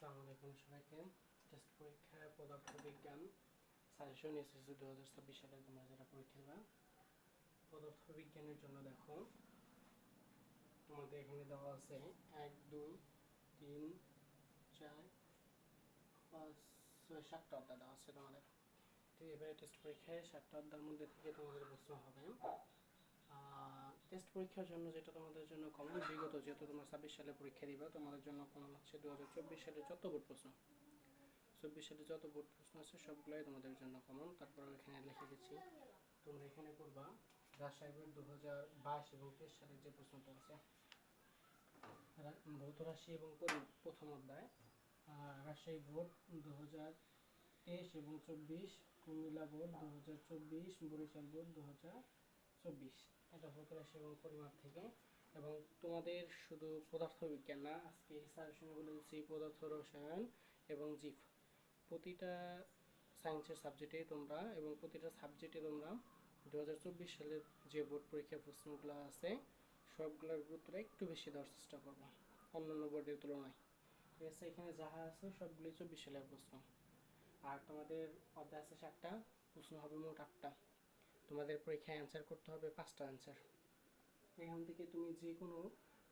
আসসালামু আলাইকুম সবাইকে। টেস্ট পরীক্ষা পদার্থবিজ্ঞান সাজেশন এসএসসি 2026 সালে তোমরা যারা পরীক্ষা দেবা, পদার্থবিজ্ঞানের জন্য দেখো তোমাদের এখানে দেওয়া আছে 1 2 3 4 5 6 7টা অধ্যায় দেওয়া আছে তোমাদের। তো এবারে টেস্ট পরীক্ষায় 7টা অধ্যায়ের মধ্যে থেকে তোমাদের প্রশ্ন হবে। টেস্ট পরীক্ষার জন্য যেটা তোমাদের জন্য কমন, বিগত যেহেতু তোমরা 26 সালে পরীক্ষা দিবা, তোমাদের জন্য কমন হচ্ছে 2024 সালে যত বোর্ড প্রশ্ন, 24 সালে যত বোর্ড প্রশ্ন আছে সবগুলাই তোমাদের জন্য কমন। তারপর এখানে লিখে দিচ্ছি, তোমরা এখানে করবা রাজশাহী বোর্ড 2022 এবং 23 সালের যে প্রশ্নটা আছে, ভৌত রাশি এবং প্রথম অধ্যায়, রাজশাহী বোর্ড 2023 এবং 24, কুমিল্লা বোর্ড 2024, বরিশাল বোর্ড 2024, এটা ভৌত রাশি এবং পরিমাপ থেকে। এবং তোমাদের শুধু পদার্থবিজ্ঞান না, আজকে এই সাজেশনে বলে দিচ্ছি পদার্থ রসায়ন এবং জীব, প্রতিটা সায়েন্সের সাবজেক্টে তোমরা এবং প্রতিটা সাবজেক্টে তোমরা 2024 সালের যে বোর্ড পরীক্ষার প্রশ্নগুলো আছে সবগুলোর গুরুত্বটা একটু বেশি দেওয়ার চেষ্টা করবা অন্যান্য বোর্ডের তুলনায়। ঠিক আছে, এখানে যাহা আছে সবগুলোই 24 সালের প্রশ্ন। আর তোমাদের অধ্যায় আছে 7টা, প্রশ্ন হবে মোট 8টা। তোমাদের পরীক্ষায় অ্যান্সার করতে হবে 5টা অ্যান্সার। এখান থেকে তুমি যে কোনো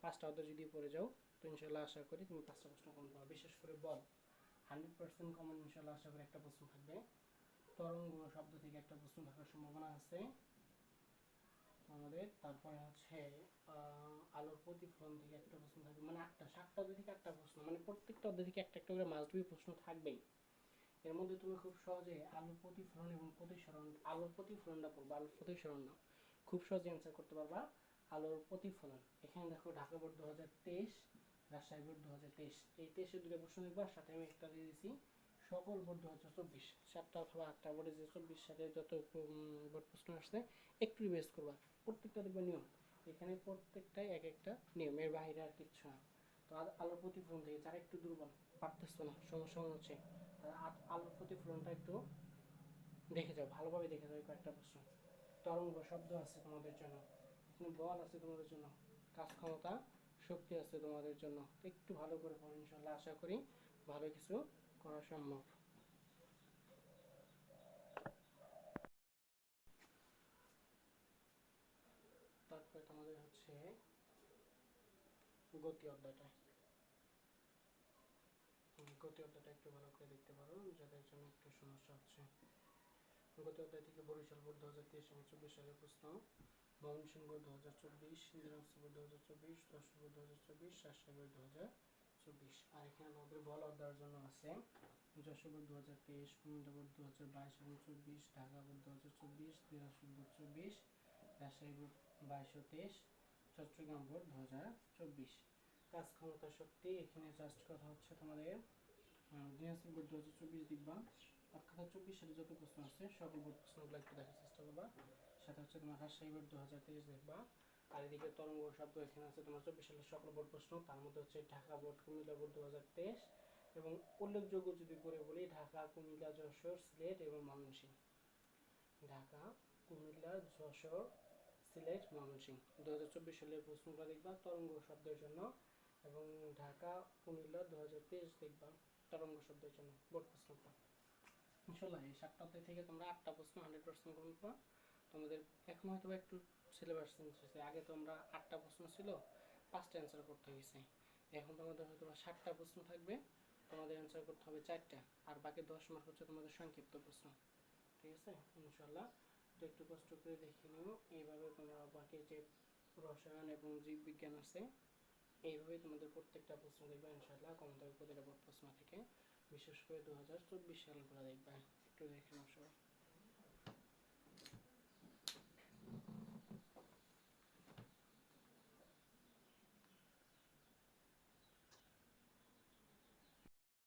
5টা অধ্যায় যদি পড়ে যাও তো ইনশাল্লাহ আশা করি তুমি 5টা প্রশ্ন কমন পাবে। বিশেষ করে বল 100% কমন ইনশাল্লাহ আশা করি একটা প্রশ্ন থাকবে। তরঙ্গ শব্দ থেকে একটা প্রশ্ন থাকার সম্ভাবনা আছে আমাদের। তারপরে হচ্ছে আলোর প্রতিফলন থেকে একটা প্রশ্ন থাকবে, মানে 7টা অধ্যায় থেকে একটা প্রশ্ন, মানে প্রত্যেকটা অধ্যায় থেকে একটা একটা করে মাস্ট বি প্রশ্ন থাকবেই। এর মধ্যে তুমি খুব সহজে আলোর প্রতিফলন এবং প্রতিসরণ, আলোর প্রতিফলনটা পড়বা, আলোর প্রতিসরণ না, খুব সহজে অ্যান্সার করতে পারবা আলোর প্রতিফলন। এখানে দেখো ঢাকা বোর্ড 2023, রাজশাহী বোর্ড 2023, এই 23-এর দুটো প্রশ্ন দেখবা, সাথে আমি একটা দিয়ে দিয়েছি সকল বোর্ড 2024, 7টা অথবা 8টা বোর্ডে যে 24 সালে যত বোর্ড প্রশ্ন আসছে একটু রিভাইজ করবা, প্রত্যেকটা দেখবে নিয়ম, এখানে প্রত্যেকটাই এক একটা নিয়ম, এর বাইরে আর কিচ্ছু না। তো আলোর প্রতিফলন থেকে যারা একটু দুর্বল, পারতেছো না, সমস্যা মনে হচ্ছে, তারা আলোর প্রতিফলনটা একটু দেখে যাও, ভালোভাবে দেখে যাও। কয়েকটা প্রশ্ন তরঙ্গ শব্দ আছে তোমাদের জন্য, এখানে বল আছে তোমাদের জন্য, কাজ ক্ষমতা শক্তি আছে তোমাদের জন্য। একটু ভালো করে পড়ো, ইনশাল্লাহ আশা করি ভালো কিছু করা সম্ভব। তারপরে তোমাদের হচ্ছে গতি অধ্যায়টা, গতি অধ্যায়টা একটু ভালো করে দেখতে পারো যাদের জন্য একটু সমস্যা হচ্ছে। গতি অধ্যায় থেকে বরিশাল বোর্ড 2023 এবং 24 সালের প্রশ্ন, Mymensingh board 2024, Dinajpur board 2024, Jessore board 2024, Rajshahi board 2024। আর এখানে আমাদের বল অধ্যায়ের জন্য আছে যশোর বোর্ড 2023, কুমিল্লা বোর্ড 2022 এবং 24, Dhaka board 2024, Dinajpur board 24, Rajshahi board 22 ও 23, চট্টগ্রাম বোর্ড 2024। কাজ ক্ষমতা শক্তি, এখানে জাস্ট কথা হচ্ছে তোমাদের দিনাজপুর বোর্ড 2024 দেখবা, অর্থাৎ 24 সালে যত প্রশ্ন আসছে সকল বোর্ড প্রশ্নগুলো একটু দেখার চেষ্টা করবা। সাথে হচ্ছে তোমার রাজশাহী বোর্ড 2023 দেখবা। আর এদিকে তরঙ্গ শব্দ এখানে আছে তোমার 24 সালের সকল বোর্ড প্রশ্ন, তার মধ্যে হচ্ছে ঢাকা বোর্ড, কুমিল্লা বোর্ড 2023 এবং উল্লেখযোগ্য যদি করে বলি ঢাকা, কুমিল্লা, যশোর, সিলেট এবং ময়মনসিংহ। ঢাকা, কুমিল্লা, যশোর, সিলেট, ময়মনসিংহ 2024 সালের প্রশ্নগুলো দেখবা তরঙ্গ শব্দের জন্য, এবং ঢাকা, কুমিল্লা 2023 দেখবা তরঙ্গ শব্দের জন্য বোর্ড প্রশ্নটা। ইনশাল্লাহ এই 7টা অধ্যায় থেকে তোমরা 8টা প্রশ্ন 100% কমন পাবা। তোমাদের এখন হয়তো একটু সিলেবাস চেঞ্জ হয়েছে, আগে তোমরা 8টা প্রশ্ন ছিল 5টা অ্যান্সার করতে হয়েছে, এখন তোমাদের হয়তো 7টা প্রশ্ন থাকবে, তোমাদের অ্যান্সার করতে হবে 4টা, আর বাকি 10 মার্ক হচ্ছে তোমাদের সংক্ষিপ্ত প্রশ্ন। ঠিক আছে, ইনশাল্লাহ তো একটু কষ্ট করে দেখে নিও। এইভাবে তোমরা বাকি যে রসায়ন এবং জীববিজ্ঞান আছে এইভাবেই তোমাদের প্রত্যেকটা প্রশ্ন দেখবে ইনশাল্লাহ কমন থাকবে প্রতিটা বোর্ড প্রশ্ন থেকে, বিশেষ করে 2024 সালগুলো দেখবে, একটু দেখে নাও সবাই।